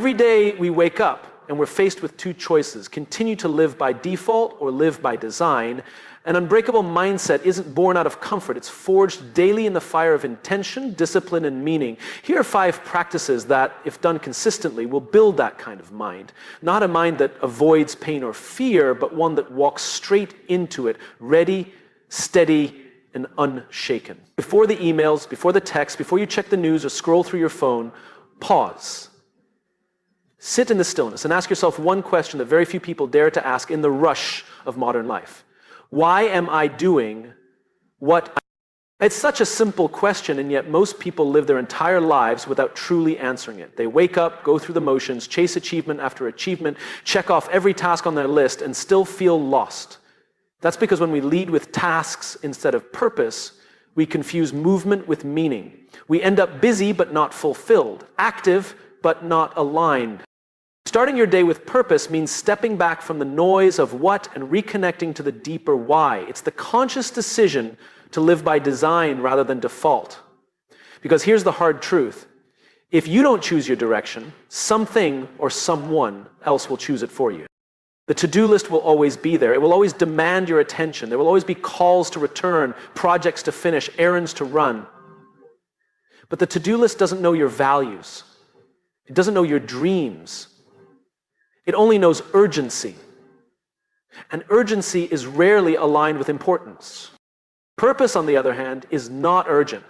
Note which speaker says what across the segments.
Speaker 1: Every day we wake up and we're faced with two choices: continue to live by default or live by design. An unbreakable mindset isn't born out of comfort. It's forged daily in the fire of intention, discipline, and meaning. Here are 5 practices that, if done consistently, will build that kind of mind. Not a mind that avoids pain or fear, but one that walks straight into it, ready, steady, and unshaken. Before the emails, before the texts, before you check the news or scroll through your phone, pause. Sit in the stillness and ask yourself one question that very few people dare to ask in the rush of modern life. Why am I doing what I... It's such a simple question, and yet most people live their entire lives without truly answering it. They wake up, go through the motions, chase achievement after achievement, check off every task on their list, and still feel lost. That's because when we lead with tasks instead of purpose, we confuse movement with meaning. We end up busy but not fulfilled, active but not aligned. Starting your day with purpose means stepping back from the noise of what and reconnecting to the deeper why. It's the conscious decision to live by design rather than default. Because here's the hard truth. If you don't choose your direction, something or someone else will choose it for you. The to-do list will always be there. It will always demand your attention. There will always be calls to return, projects to finish, errands to run. But the to-do list doesn't know your values. It doesn't know your dreams. It only knows urgency. And urgency is rarely aligned with importance. Purpose, on the other hand, is not urgent.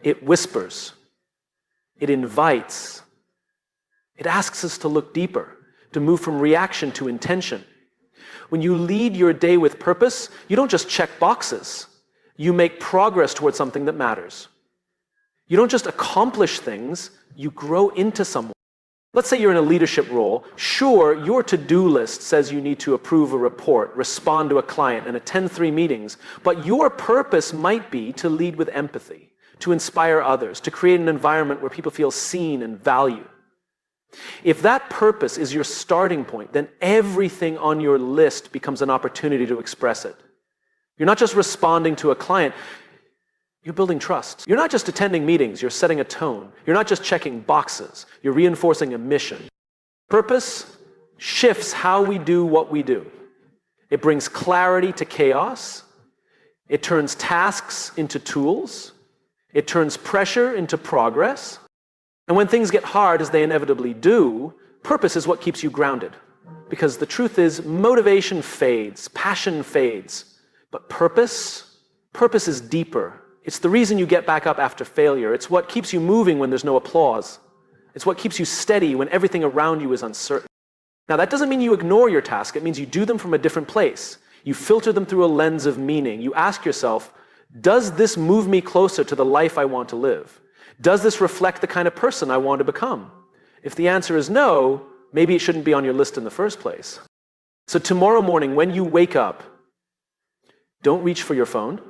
Speaker 1: It whispers. It invites. It asks us to look deeper, to move from reaction to intention. When you lead your day with purpose, you don't just check boxes. You make progress towards something that matters. You don't just accomplish things, you grow into someone. Let's say you're in a leadership role. Sure, your to-do list says you need to approve a report, respond to a client, and attend 3 meetings, but your purpose might be to lead with empathy, to inspire others, to create an environment where people feel seen and valued. If that purpose is your starting point, then everything on your list becomes an opportunity to express it. You're not just responding to a client, you're building trust. You're not just attending meetings, you're setting a tone. You're not just checking boxes, you're reinforcing a mission. Purpose shifts how we do what we do. It brings clarity to chaos. It turns tasks into tools. It turns pressure into progress. And when things get hard, as they inevitably do, purpose is what keeps you grounded. Because the truth is, motivation fades, passion fades, but purpose is deeper. It's the reason you get back up after failure. It's what keeps you moving when there's no applause. It's what keeps you steady when everything around you is uncertain. Now, that doesn't mean you ignore your task. It means you do them from a different place. You filter them through a lens of meaning. You ask yourself, does this move me closer to the life I want to live? Does this reflect the kind of person I want to become? If the answer is no, maybe it shouldn't be on your list in the first place. So tomorrow morning, when you wake up, don't reach for your phone.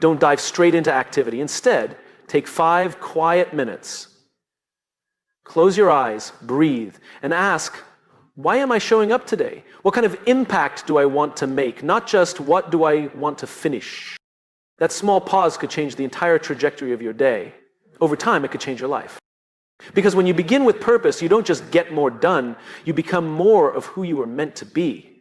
Speaker 1: Don't dive straight into activity. Instead, take 5 quiet minutes. Close your eyes, breathe, and ask, why am I showing up today? What kind of impact do I want to make? Not just what do I want to finish. That small pause could change the entire trajectory of your day. Over time, it could change your life. Because when you begin with purpose, you don't just get more done, you become more of who you were meant to be.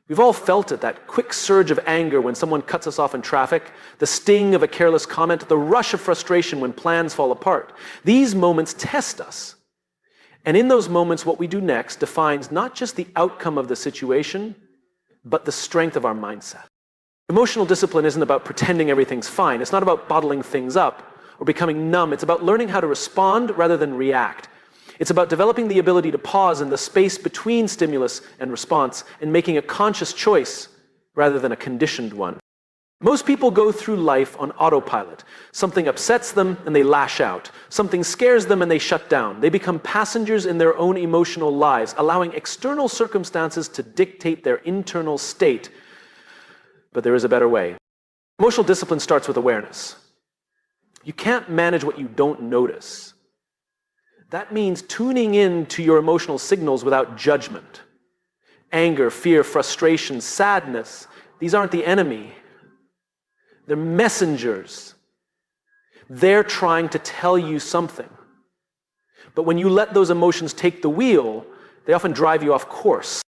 Speaker 1: We've all felt it, that quick surge of anger when someone cuts us off in traffic, the sting of a careless comment, the rush of frustration when plans fall apart. These moments test us. And in those moments, what we do next defines not just the outcome of the situation, but the strength of our mindset. Emotional discipline isn't about pretending everything's fine. It's not about bottling things up or becoming numb. It's about learning how to respond rather than react. It's about developing the ability to pause in the space between stimulus and response and making a conscious choice rather than a conditioned one. Most people go through life on autopilot. Something upsets them and they lash out. Something scares them and they shut down. They become passengers in their own emotional lives, allowing external circumstances to dictate their internal state. But there is a better way. Emotional discipline starts with awareness. You can't manage what you don't notice. That means tuning in to your emotional signals without judgment. Anger, fear, frustration, sadness, these aren't the enemy. They're messengers. They're trying to tell you something. But when you let those emotions take the wheel, they often drive you off course.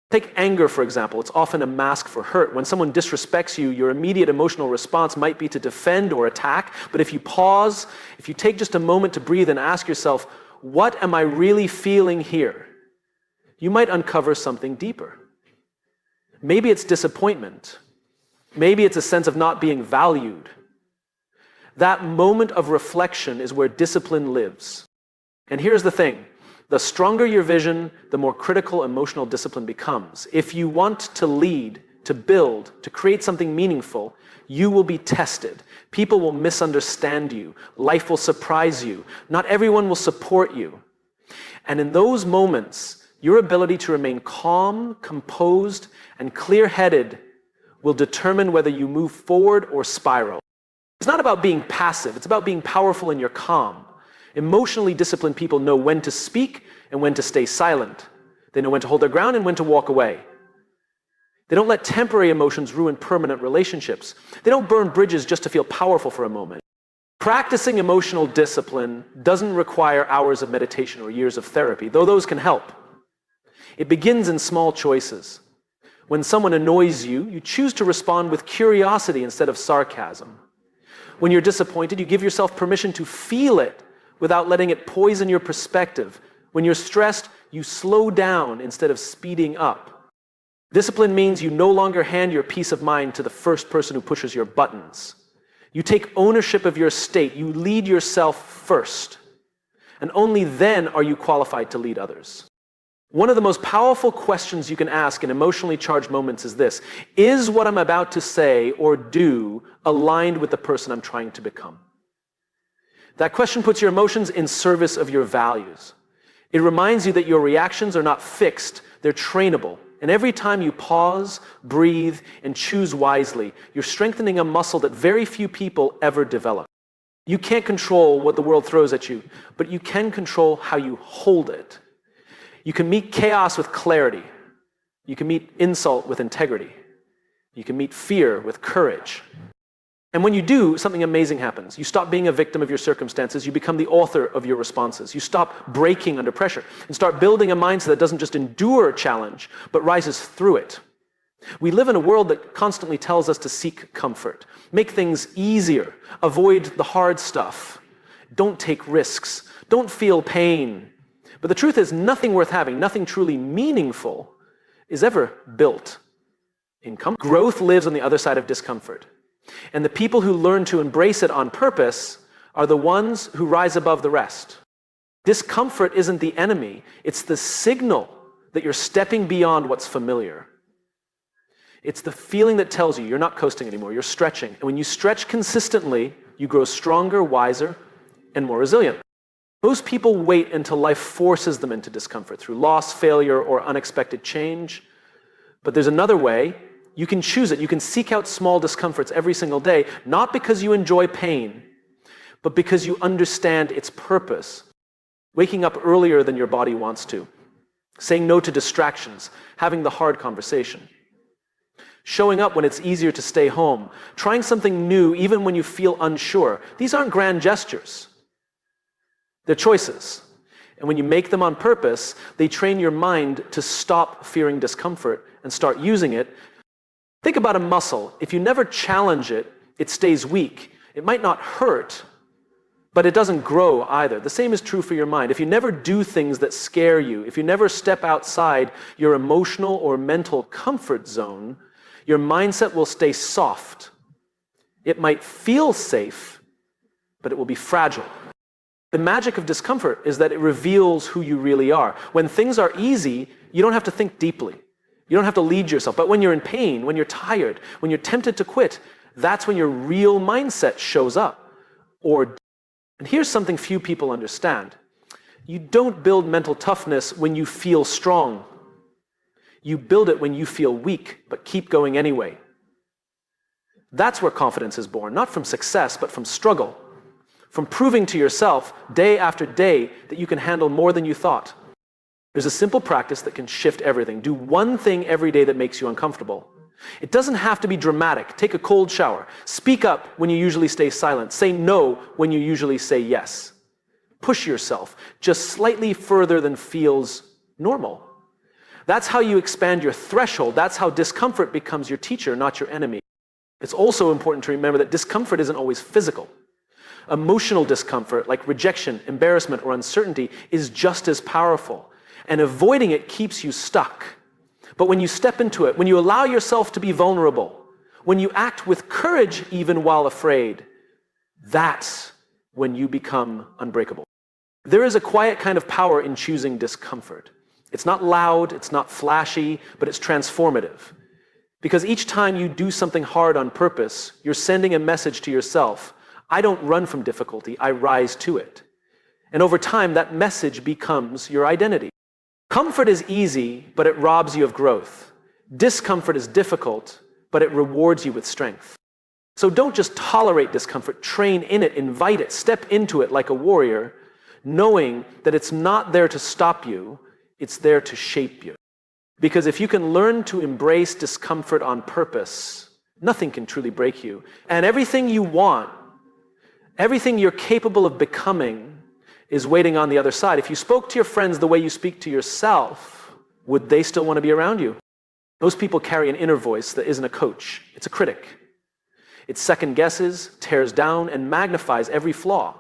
Speaker 1: Take anger, for example. It's often a mask for hurt. When someone disrespects you, your immediate emotional response might be to defend or attack. But if you pause, if you take just a moment to breathe and ask yourself, what am I really feeling here? You might uncover something deeper. Maybe it's disappointment. Maybe it's a sense of not being valued. That moment of reflection is where discipline lives. And here's the thing. The stronger your vision, the more critical emotional discipline becomes. If you want to lead, to build, to create something meaningful, you will be tested. People will misunderstand you. Life will surprise you. Not everyone will support you. And in those moments, your ability to remain calm, composed, and clear-headed will determine whether you move forward or spiral. It's not about being passive. It's about being powerful in your calm. Emotionally disciplined people know when to speak and when to stay silent. They know when to hold their ground and when to walk away. They don't let temporary emotions ruin permanent relationships. They don't burn bridges just to feel powerful for a moment. Practicing emotional discipline doesn't require hours of meditation or years of therapy, though those can help. It begins in small choices. When someone annoys you, you choose to respond with curiosity instead of sarcasm. When you're disappointed, you give yourself permission to feel it without letting it poison your perspective. When you're stressed, you slow down instead of speeding up. Discipline means you no longer hand your peace of mind to the first person who pushes your buttons. You take ownership of your state. You lead yourself first. And only then are you qualified to lead others. One of the most powerful questions you can ask in emotionally charged moments is this: is what I'm about to say or do aligned with the person I'm trying to become? That question puts your emotions in service of your values. It reminds you that your reactions are not fixed, they're trainable. And every time you pause, breathe, and choose wisely, you're strengthening a muscle that very few people ever develop. You can't control what the world throws at you, but you can control how you hold it. You can meet chaos with clarity. You can meet insult with integrity. You can meet fear with courage. And when you do, something amazing happens. You stop being a victim of your circumstances. You become the author of your responses. You stop breaking under pressure and start building a mindset that doesn't just endure a challenge, but rises through it. We live in a world that constantly tells us to seek comfort, make things easier, avoid the hard stuff, don't take risks, don't feel pain. But the truth is, nothing worth having, nothing truly meaningful is ever built in comfort. Growth lives on the other side of discomfort. And the people who learn to embrace it on purpose are the ones who rise above the rest. Discomfort isn't the enemy, it's the signal that you're stepping beyond what's familiar. It's the feeling that tells you you're not coasting anymore, you're stretching. And when you stretch consistently, you grow stronger, wiser, and more resilient. Most people wait until life forces them into discomfort through loss, failure, or unexpected change. But there's another way. You can choose it. You can seek out small discomforts every single day, not because you enjoy pain, but because you understand its purpose. Waking up earlier than your body wants to, saying no to distractions, having the hard conversation, showing up when it's easier to stay home, trying something new even when you feel unsure. These aren't grand gestures. They're choices. And when you make them on purpose, they train your mind to stop fearing discomfort and start using it. Think about a muscle. If you never challenge it, it stays weak. It might not hurt, but it doesn't grow either. The same is true for your mind. If you never do things that scare you, if you never step outside your emotional or mental comfort zone, your mindset will stay soft. It might feel safe, but it will be fragile. The magic of discomfort is that it reveals who you really are. When things are easy, you don't have to think deeply. You don't have to lead yourself. But when you're in pain, when you're tired, when you're tempted to quit, that's when your real mindset shows up. And here's something few people understand. You don't build mental toughness when you feel strong. You build it when you feel weak, but keep going anyway. That's where confidence is born, not from success, but from struggle. From proving to yourself day after day that you can handle more than you thought. There's a simple practice that can shift everything. Do one thing every day that makes you uncomfortable. It doesn't have to be dramatic. Take a cold shower. Speak up when you usually stay silent. Say no when you usually say yes. Push yourself just slightly further than feels normal. That's how you expand your threshold. That's how discomfort becomes your teacher, not your enemy. It's also important to remember that discomfort isn't always physical. Emotional discomfort, like rejection, embarrassment, or uncertainty, is just as powerful. And avoiding it keeps you stuck. But when you step into it, when you allow yourself to be vulnerable, when you act with courage even while afraid, that's when you become unbreakable. There is a quiet kind of power in choosing discomfort. It's not loud, it's not flashy, but it's transformative. Because each time you do something hard on purpose, you're sending a message to yourself. I don't run from difficulty, I rise to it. And over time, that message becomes your identity. Comfort is easy, but it robs you of growth. Discomfort is difficult, but it rewards you with strength. So don't just tolerate discomfort, train in it, invite it, step into it like a warrior, knowing that it's not there to stop you, it's there to shape you. Because if you can learn to embrace discomfort on purpose, nothing can truly break you. And everything you want, everything you're capable of becoming, is waiting on the other side. If you spoke to your friends the way you speak to yourself, would they still want to be around you? Most people carry an inner voice that isn't a coach. It's a critic. It second guesses, tears down, and magnifies every flaw.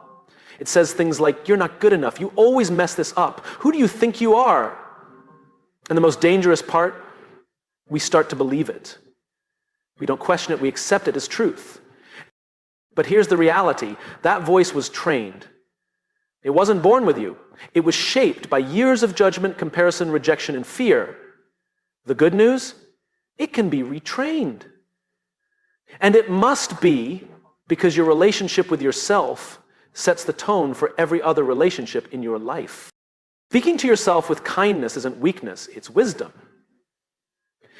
Speaker 1: It says things like, you're not good enough. You always mess this up. Who do you think you are? And the most dangerous part, we start to believe it. We don't question it, we accept it as truth. But here's the reality. That voice was trained. It wasn't born with you. It was shaped by years of judgment, comparison, rejection, and fear. The good news? It can be retrained. And it must be because your relationship with yourself sets the tone for every other relationship in your life. Speaking to yourself with kindness isn't weakness, it's wisdom.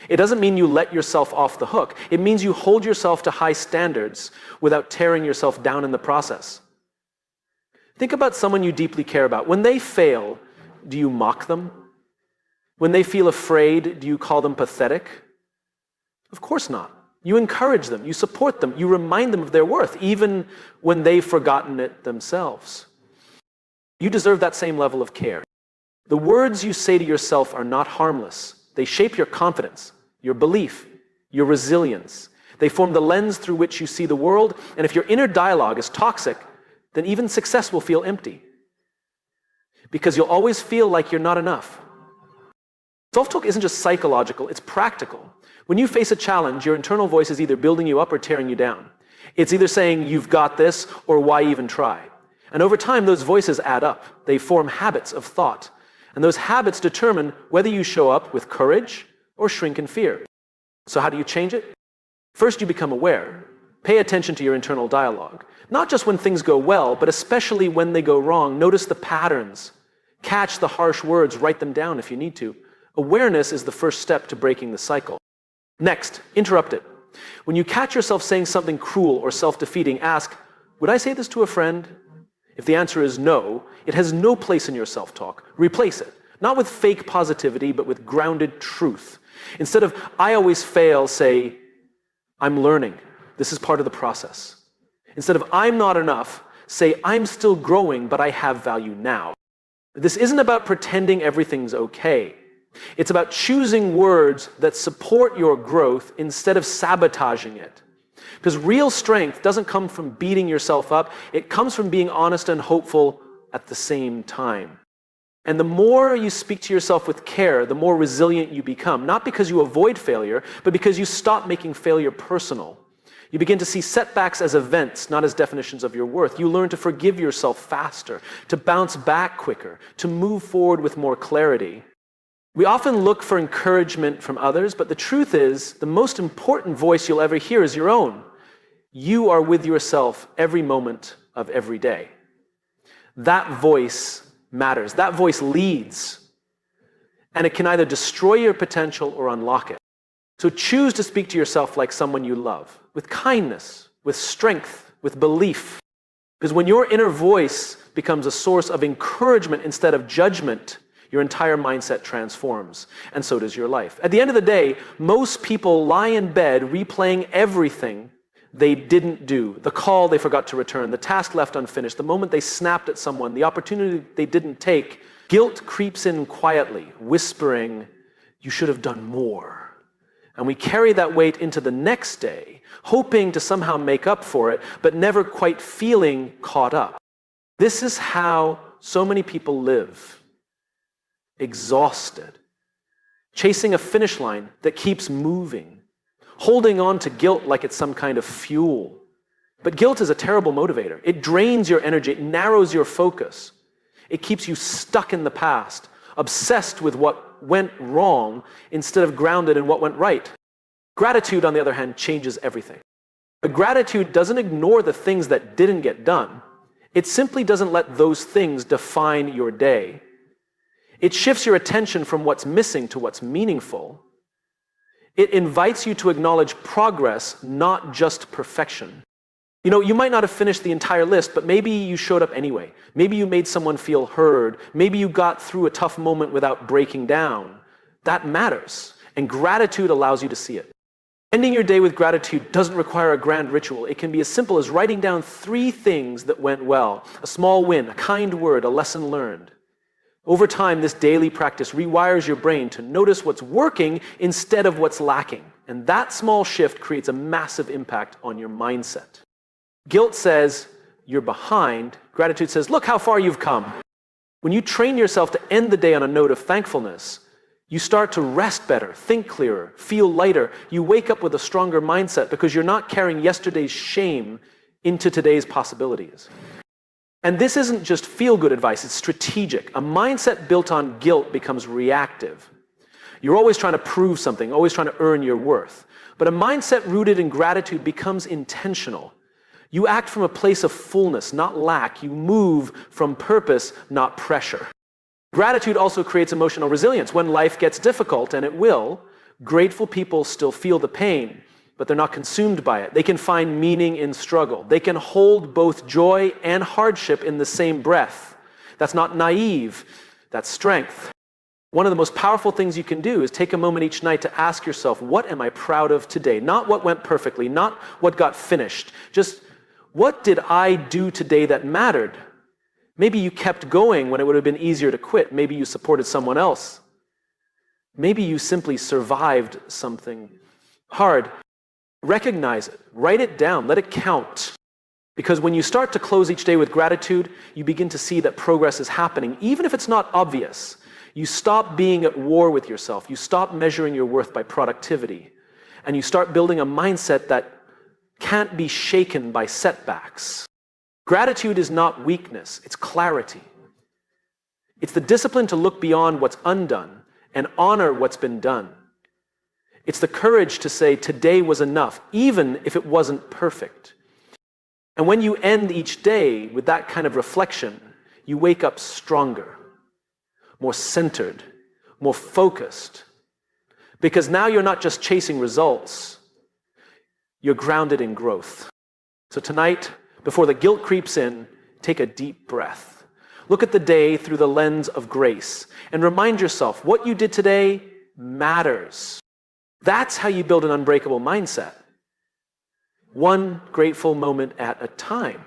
Speaker 1: It doesn't mean you let yourself off the hook. It means you hold yourself to high standards without tearing yourself down in the process. Think about someone you deeply care about. When they fail, do you mock them? When they feel afraid, do you call them pathetic? Of course not. You encourage them, you support them, you remind them of their worth, even when they've forgotten it themselves. You deserve that same level of care. The words you say to yourself are not harmless. They shape your confidence, your belief, your resilience. They form the lens through which you see the world, and if your inner dialogue is toxic, then even success will feel empty. Because you'll always feel like you're not enough. Self-talk isn't just psychological, it's practical. When you face a challenge, your internal voice is either building you up or tearing you down. It's either saying, you've got this, or why even try? And over time, those voices add up. They form habits of thought. And those habits determine whether you show up with courage or shrink in fear. So how do you change it? First, you become aware. Pay attention to your internal dialogue. Not just when things go well, but especially when they go wrong. Notice the patterns. Catch the harsh words, write them down if you need to. Awareness is the first step to breaking the cycle. Next, interrupt it. When you catch yourself saying something cruel or self-defeating, ask, would I say this to a friend? If the answer is no, it has no place in your self-talk. Replace it. Not with fake positivity, but with grounded truth. Instead of, I always fail, say, I'm learning. This is part of the process. Instead of, I'm not enough, say, I'm still growing, but I have value now. This isn't about pretending everything's okay. It's about choosing words that support your growth instead of sabotaging it. Because real strength doesn't come from beating yourself up. It comes from being honest and hopeful at the same time. And the more you speak to yourself with care, the more resilient you become. Not because you avoid failure, but because you stop making failure personal. You begin to see setbacks as events, not as definitions of your worth. You learn to forgive yourself faster, to bounce back quicker, to move forward with more clarity. We often look for encouragement from others, but the truth is, the most important voice you'll ever hear is your own. You are with yourself every moment of every day. That voice matters. That voice leads. And it can either destroy your potential or unlock it. So choose to speak to yourself like someone you love, with kindness, with strength, with belief. Because when your inner voice becomes a source of encouragement instead of judgment, your entire mindset transforms, and so does your life. At the end of the day, most people lie in bed replaying everything they didn't do, the call they forgot to return, the task left unfinished, the moment they snapped at someone, the opportunity they didn't take, guilt creeps in quietly, whispering, "You should have done more." And we carry that weight into the next day, hoping to somehow make up for it, but never quite feeling caught up. This is how so many people live, exhausted, chasing a finish line that keeps moving, holding on to guilt like it's some kind of fuel. But guilt is a terrible motivator. It drains your energy, it narrows your focus. It keeps you stuck in the past, obsessed with what went wrong instead of grounded in what went right. Gratitude, on the other hand, changes everything. But gratitude doesn't ignore the things that didn't get done. It simply doesn't let those things define your day. It shifts your attention from what's missing to what's meaningful. It invites you to acknowledge progress, not just perfection. You might not have finished the entire list, but maybe you showed up anyway. Maybe you made someone feel heard. Maybe you got through a tough moment without breaking down. That matters, and gratitude allows you to see it. Ending your day with gratitude doesn't require a grand ritual. It can be as simple as writing down 3 things that went well: a small win, a kind word, a lesson learned. Over time, this daily practice rewires your brain to notice what's working instead of what's lacking. And that small shift creates a massive impact on your mindset. Guilt says, "You're behind." Gratitude says, "Look how far you've come." When you train yourself to end the day on a note of thankfulness, you start to rest better, think clearer, feel lighter. You wake up with a stronger mindset because you're not carrying yesterday's shame into today's possibilities. And this isn't just feel-good advice, it's strategic. A mindset built on guilt becomes reactive. You're always trying to prove something, always trying to earn your worth. But a mindset rooted in gratitude becomes intentional. You act from a place of fullness, not lack. You move from purpose, not pressure. Gratitude also creates emotional resilience. When life gets difficult, and it will, grateful people still feel the pain, but they're not consumed by it. They can find meaning in struggle. They can hold both joy and hardship in the same breath. That's not naive, that's strength. One of the most powerful things you can do is take a moment each night to ask yourself, what am I proud of today? Not what went perfectly, not what got finished. Just, what did I do today that mattered? Maybe you kept going when it would have been easier to quit. Maybe you supported someone else. Maybe you simply survived something hard. Recognize it, write it down, let it count. Because when you start to close each day with gratitude, you begin to see that progress is happening, even if it's not obvious. You stop being at war with yourself. You stop measuring your worth by productivity. And you start building a mindset that can't be shaken by setbacks. Gratitude is not weakness, it's clarity. It's the discipline to look beyond what's undone and honor what's been done. It's the courage to say today was enough, even if it wasn't perfect. And when you end each day with that kind of reflection, you wake up stronger, more centered, more focused. Because now you're not just chasing results, you're grounded in growth. So tonight, before the guilt creeps in, take a deep breath. Look at the day through the lens of grace and remind yourself what you did today matters. That's how you build an unbreakable mindset. One grateful moment at a time.